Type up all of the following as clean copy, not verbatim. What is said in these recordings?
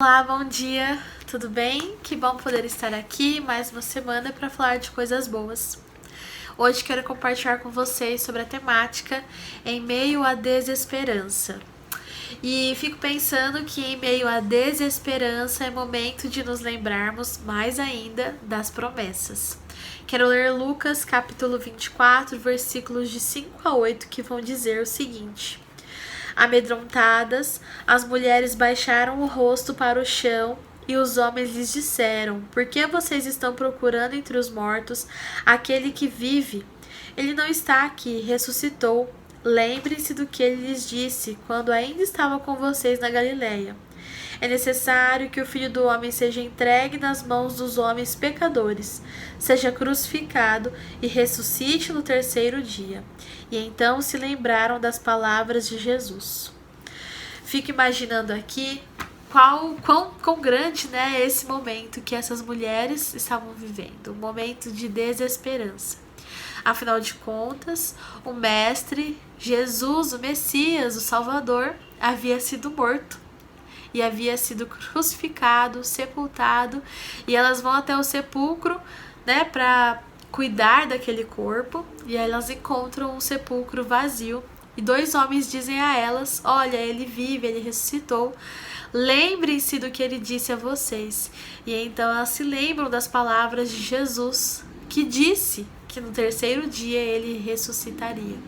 Olá, bom dia, tudo bem? Que bom poder estar aqui mais uma semana para falar de coisas boas. Hoje quero compartilhar com vocês sobre a temática em meio à desesperança. E fico pensando que em meio à desesperança é momento de nos lembrarmos mais ainda das promessas. Quero ler Lucas capítulo 24, versículos de 5 a 8, que vão dizer o seguinte: Amedrontadas, as mulheres baixaram o rosto para o chão e os homens lhes disseram: Por que vocês estão procurando entre os mortos aquele que vive? Ele não está aqui, ressuscitou. Lembrem-se do que ele lhes disse quando ainda estava com vocês na Galileia. É necessário que o Filho do Homem seja entregue nas mãos dos homens pecadores, seja crucificado e ressuscite no terceiro dia. E então se lembraram das palavras de Jesus. Fico imaginando aqui quão grande, né, esse momento que essas mulheres estavam vivendo, um momento de desesperança. Afinal de contas, o Mestre, Jesus, o Messias, o Salvador, havia sido morto e havia sido crucificado, sepultado, e elas vão até o sepulcro, né, para cuidar daquele corpo, e aí elas encontram um sepulcro vazio, e dois homens dizem a elas: olha, ele vive, ele ressuscitou, lembrem-se do que ele disse a vocês. E então elas se lembram das palavras de Jesus, que disse que no terceiro dia ele ressuscitaria.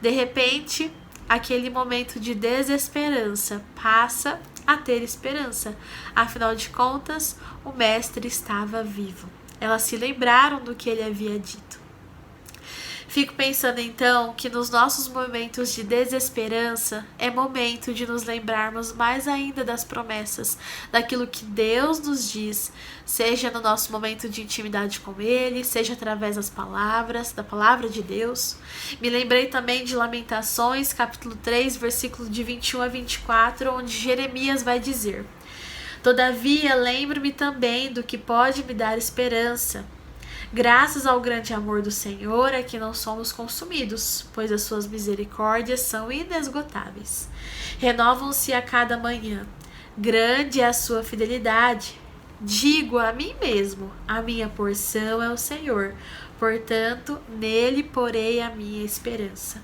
De repente, aquele momento de desesperança passa a ter esperança. Afinal de contas, o mestre estava vivo. Elas se lembraram do que ele havia dito. Fico pensando então que nos nossos momentos de desesperança é momento de nos lembrarmos mais ainda das promessas, daquilo que Deus nos diz, seja no nosso momento de intimidade com Ele, seja através das palavras, da palavra de Deus. Me lembrei também de Lamentações, capítulo 3, versículo de 21 a 24, onde Jeremias vai dizer: Todavia lembro-me também do que pode me dar esperança. Graças ao grande amor do Senhor é que não somos consumidos, pois as suas misericórdias são inesgotáveis. Renovam-se a cada manhã. Grande é a sua fidelidade. Digo a mim mesmo: a minha porção é o Senhor, portanto, nele porei a minha esperança.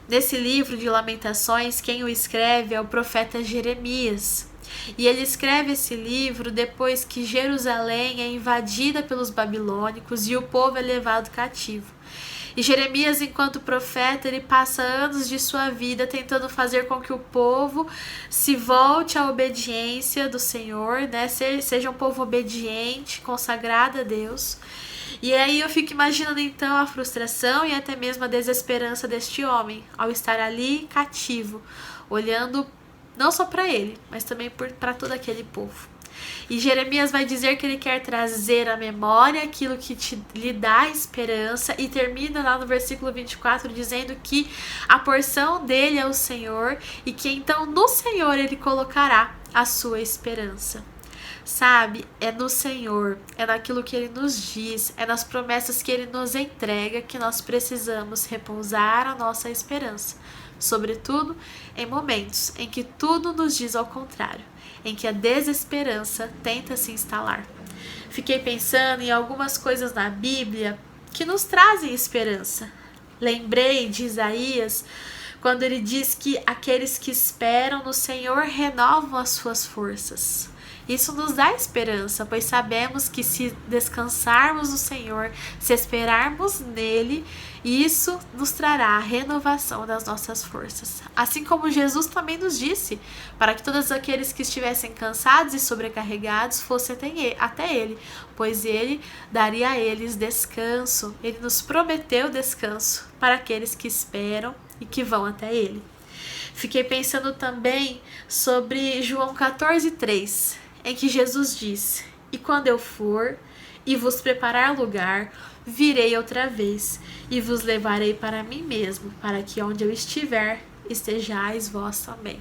Nesse livro de Lamentações, quem o escreve é o profeta Jeremias. E ele escreve esse livro depois que Jerusalém é invadida pelos babilônicos e o povo é levado cativo. E Jeremias, enquanto profeta, ele passa anos de sua vida tentando fazer com que o povo se volte à obediência do Senhor, né? Seja um povo obediente, consagrado a Deus. E aí eu fico imaginando então a frustração e até mesmo a desesperança deste homem ao estar ali cativo, olhando não só para ele, mas também para todo aquele povo. E Jeremias vai dizer que ele quer trazer à memória aquilo que lhe dá esperança, e termina lá no versículo 24 dizendo que a porção dele é o Senhor e que então no Senhor ele colocará a sua esperança. Sabe, é no Senhor, é naquilo que Ele nos diz, é nas promessas que Ele nos entrega que nós precisamos repousar a nossa esperança. Sobretudo em momentos em que tudo nos diz ao contrário, em que a desesperança tenta se instalar. Fiquei pensando em algumas coisas na Bíblia que nos trazem esperança. Lembrei de Isaías, quando ele diz que aqueles que esperam no Senhor renovam as suas forças. Isso nos dá esperança, pois sabemos que se descansarmos no Senhor, se esperarmos nele, isso nos trará a renovação das nossas forças. Assim como Jesus também nos disse, para que todos aqueles que estivessem cansados e sobrecarregados fossem até ele, pois ele daria a eles descanso. Ele nos prometeu descanso para aqueles que esperam e que vão até ele. Fiquei pensando também sobre João 14:3, em que Jesus diz: E quando eu for e vos preparar lugar, virei outra vez e vos levarei para mim mesmo, para que onde eu estiver, estejais vós também.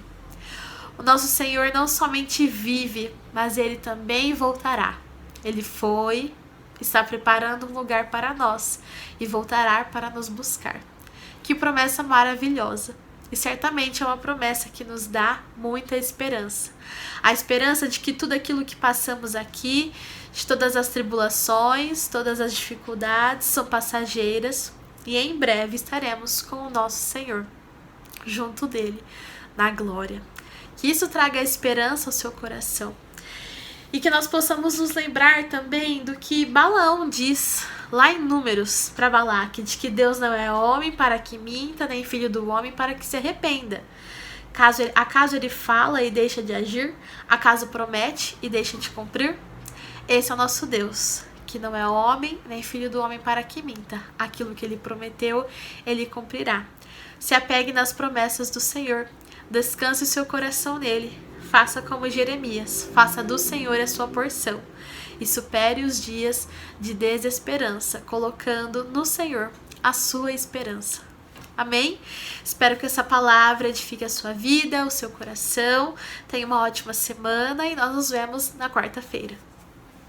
O nosso Senhor não somente vive, mas Ele também voltará. Ele foi, está preparando um lugar para nós e voltará para nos buscar. Que promessa maravilhosa! E certamente é uma promessa que nos dá muita esperança. A esperança de que tudo aquilo que passamos aqui, de todas as tribulações, todas as dificuldades são passageiras e em breve estaremos com o nosso Senhor, junto dele, na glória. Que isso traga esperança ao seu coração. E que nós possamos nos lembrar também do que Balaão diz lá em Números para Balaque, de que Deus não é homem para que minta, nem filho do homem para que se arrependa. Acaso ele fala e deixa de agir? Acaso promete e deixa de cumprir? Esse é o nosso Deus, que não é homem, nem filho do homem para que minta. Aquilo que ele prometeu, ele cumprirá. Se apegue nas promessas do Senhor, descanse o seu coração nele. Faça como Jeremias, faça do Senhor a sua porção e supere os dias de desesperança, colocando no Senhor a sua esperança. Amém? Espero que essa palavra edifique a sua vida, o seu coração. Tenha uma ótima semana e nós nos vemos na quarta-feira.